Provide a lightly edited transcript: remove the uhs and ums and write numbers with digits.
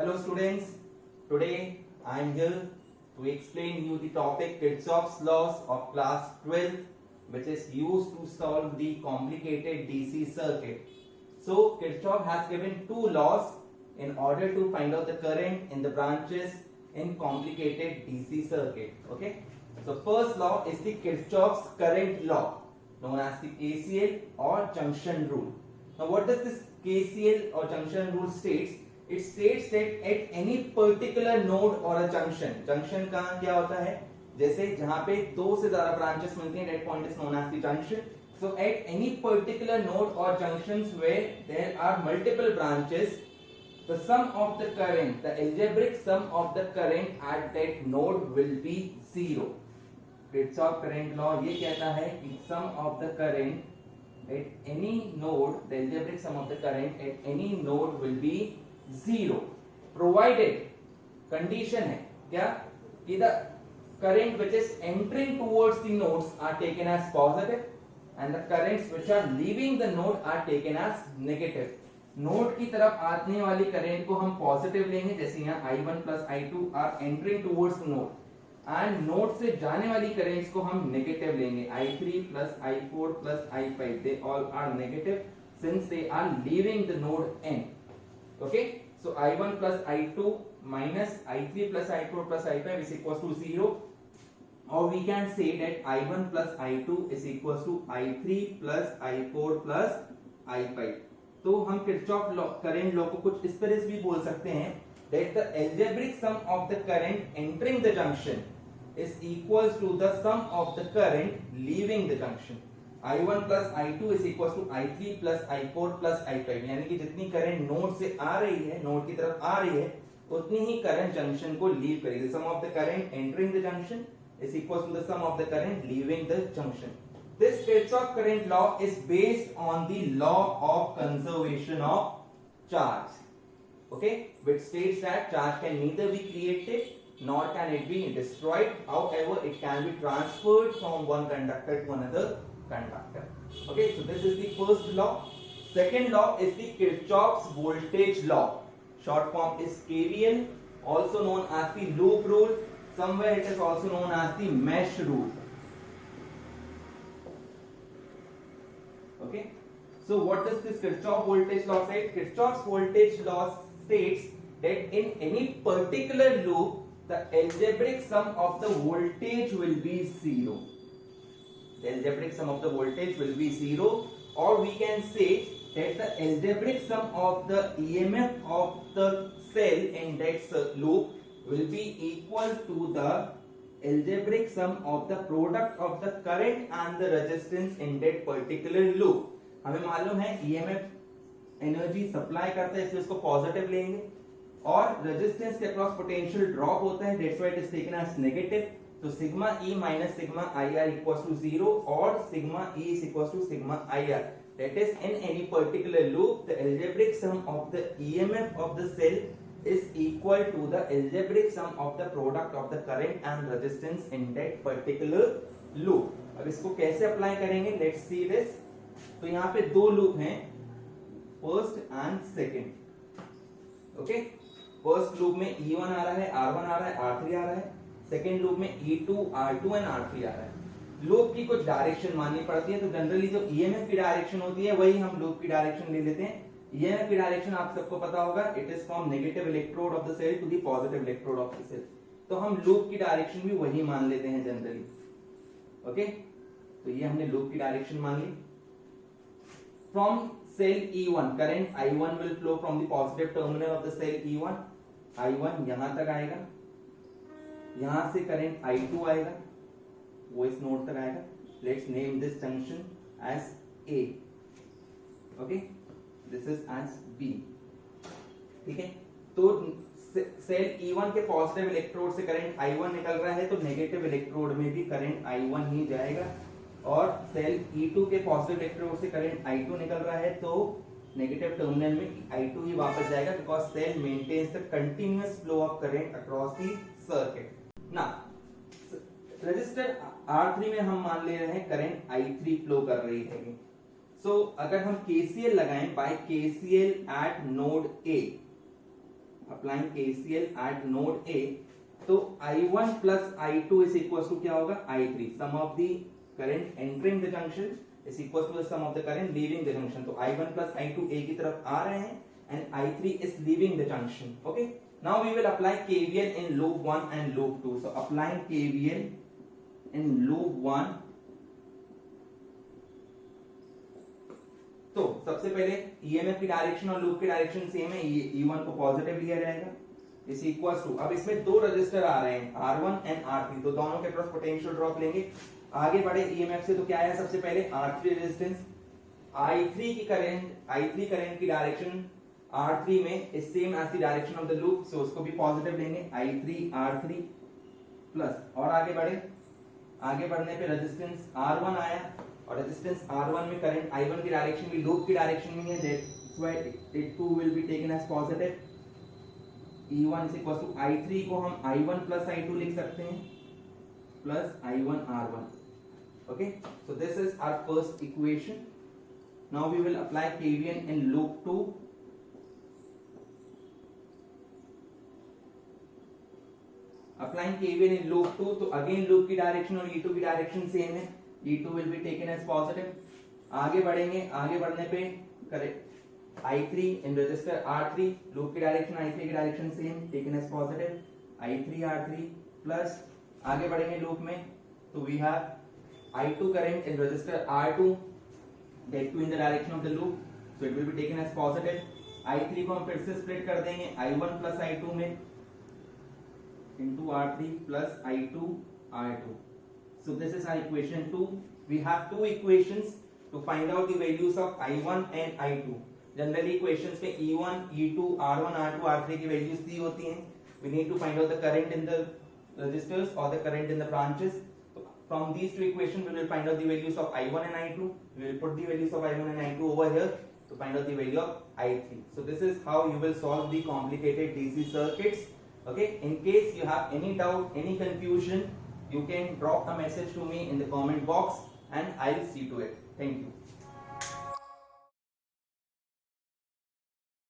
Hello students, today I am here to explain you the topic Kirchhoff's laws of class 12, which is used to solve the complicated DC circuit. So Kirchhoff has given two laws in order to find out the current in the branches in complicated DC circuit. Okay, so first law is the Kirchhoff's current law, known as the KCL or junction rule. Now what does this KCL or junction rule states? It states that at any particular node or a junction का क्या होता है, जैसे जहां पे दो से ज्यादा ब्रांचेस मिलती हैं, that point is known as the junction. So at any particular node or junctions where there are multiple branches, the sum of the current, the algebraic sum of the current at that node will be zero. Kirchhoff current law ये कहता है कि sum of the current at any node, the algebraic sum of the current at any node will be zero, provided condition है क्या कि the current which is entering towards the nodes are taken as positive and the currents which are leaving the node are taken as negative. Node की तरफ आने वाली current को हम positive लेंगे, जैसे यहाँ I1 plus I2 are entering towards the node, and node से जाने वाली करंट्स को हम नेगेटिव लेंगे, I3 plus I4 plus I5, they all are negative since they are leaving the node N. Okay, so I1 plus I2 minus I3 plus I4 plus I5 is equals to 0, or we can say that I1 plus I2 is equals to I3 plus I4 plus I5. तो हम Kirchhoff current law को कुछ इस तरह से भी बोल सकते हैं that the algebraic sum of the current entering the junction is equals to the sum of the current leaving the junction. I1 plus I2 is equals to I3 plus I4 plus I5, यानी कि जितनी current node से आ रही है, node की तरफ आ रही है, उतनी ही करंट जंक्शन को लीव करेगी. Sum of the current entering the junction is equals to the sum of the current leaving the junction. This Kirchhoff current law is based on the law of conservation of charge. Okay, which states that charge can neither be created nor can it be destroyed. However, it can be transferred from one conductor to another conductor. Okay, so this is the first law. Second law is the Kirchhoff's voltage law. Short form is KVL, also known as the loop rule. Somewhere it is also known as the mesh rule. Okay, so what does this Kirchhoff voltage law say? Kirchhoff's voltage law states that in any particular loop, the algebraic sum of the voltage will be zero. The algebraic sum of the voltage will be zero, or we can say that the algebraic sum of the EMF of the cell in that loop will be equal to the algebraic sum of the product of the current and the resistance in that particular loop. हमें मालूम है EMF energy supply करता है, इसलिए इसको positive लेंगे, और resistance के अक्रॉस पोटेंशियल ड्रॉप होता है, that's why it is taken as negative. So sigma E minus sigma IR equals to 0, or sigma E is equals to sigma IR. That is, in any particular loop, the algebraic sum of the EMF of the cell is equal to the algebraic sum of the product of the current and resistance in that particular loop. अब इसको कैसे apply करेंगे? Let's see this. तो यहाँ पे दो loop हैं, first and second. Okay, first loop में E1 आ रहा है, R1 आ रहा है, R3 आ रहा है. सेकेंड लूप में E2, R2 एंड R3 आ रहा है. लूप की कुछ डायरेक्शन माननी पड़ती है, तो जनरली जो EMF की डायरेक्शन होती है वही हम लूप की डायरेक्शन ले लेते हैं. EMF की डायरेक्शन आप सबको पता होगा, it is from negative electrode of the cell to the positive electrode of the cell. तो हम लूप की डायरेक्शन भी वही मान लेते हैं जनरली. ओके, तो ये हमने लूप की डायरेक्शन मान ली. From cell E1, current I1 will flow from the positive terminal of the cell E1. I1 यहां तक आएगा, यहां से करंट I2 आएगा, वो इस नोड तक आएगा. Let's name this junction as A. Okay, this is as B. ठीक है, तो सेल E1 के पॉजिटिव इलेक्ट्रोड से करंट I1 निकल रहा है, तो नेगेटिव इलेक्ट्रोड में भी करंट I1 ही जाएगा, और सेल E2 के पॉजिटिव इलेक्ट्रोड से करंट I2 निकल रहा है, तो नेगेटिव टर्मिनल में I2 ही वापस जाएगा, because cell maintains the continuous flow of current across the circuit. ना रजिस्टर R3 में हम मान ले रहे हैं करंट I3 फ्लो कर रही है. सो अगर हम KCL लगाएं, by KCL at node A, applying KCL at node A, तो I1 plus I2 is equal to क्या होगा, I3. Sum of the current entering the junction is equal to the sum of the current leaving the junction. तो I1 plus I2 A की तरफ आ रहे हैं and I3 is leaving the junction. Okay, now we will apply KVL in loop 1 and loop 2. So applying KVL in loop 1, तो सबसे पहले EMF की direction और लूप की डायरेक्शन सेम है, E1 को पॉजिटिव लिया जाएगा इज इक्वल टू, अब इसमें दो रजिस्टर आ रहे हैं R1 एंड R3, तो दोनों के क्रॉस पोटेंशियल ड्रॉप लेंगे. आगे बढ़े EMF से, तो क्या है सबसे पहले R3 रेजिस्टेंस, I3 करंट की डायरेक्शन R3 में is same as the direction of the loop, so उसको भी पॉजिटिव लेंगे, I3 R3 प्लस, और आगे बढ़ने पे रेजिस्टेंस R1 आया, और रेजिस्टेंस R1 में करंट I1 की डायरेक्शन भी लूप की डायरेक्शन में है, that's why it two will be taken as positive. E1 is equal to I3 को हम I1 प्लस I2 लिख सकते हैं plus I1 R1. Okay, so this is our first equation. Now we will apply KVL in loop 2. Applying KVL in loop 2, तो again loop की direction और E2 की direction same है, E2 will be taken as positive. आगे बढ़ने पे correct I3 in resistor R3, loop की direction I3 की direction same, taken as positive, I3 R3 plus, आगे बढ़ेंगे लूप में, तो we have I2 current in resistor R2, that too in the direction of the loop, so it will be taken as positive. I3 को हम फिर से split कर देंगे I1 प्लस I2 में into R3 plus I2 R2. So this is our equation 2. We have two equations to find out the values of I1 and I2. Generally equations में E1, E2, R1, R2, R3 की values दी होती हैं. We need to find out the current in the resistors or the current in the branches. So from these two equations we will find out the values of I1 and I2. We will put the values of I1 and I2 over here to find out the value of I3. So this is how you will solve the complicated DC circuits. Okay, in case you have any doubt, any confusion, you can drop a message to me in the comment box and I'll see to it. Thank you.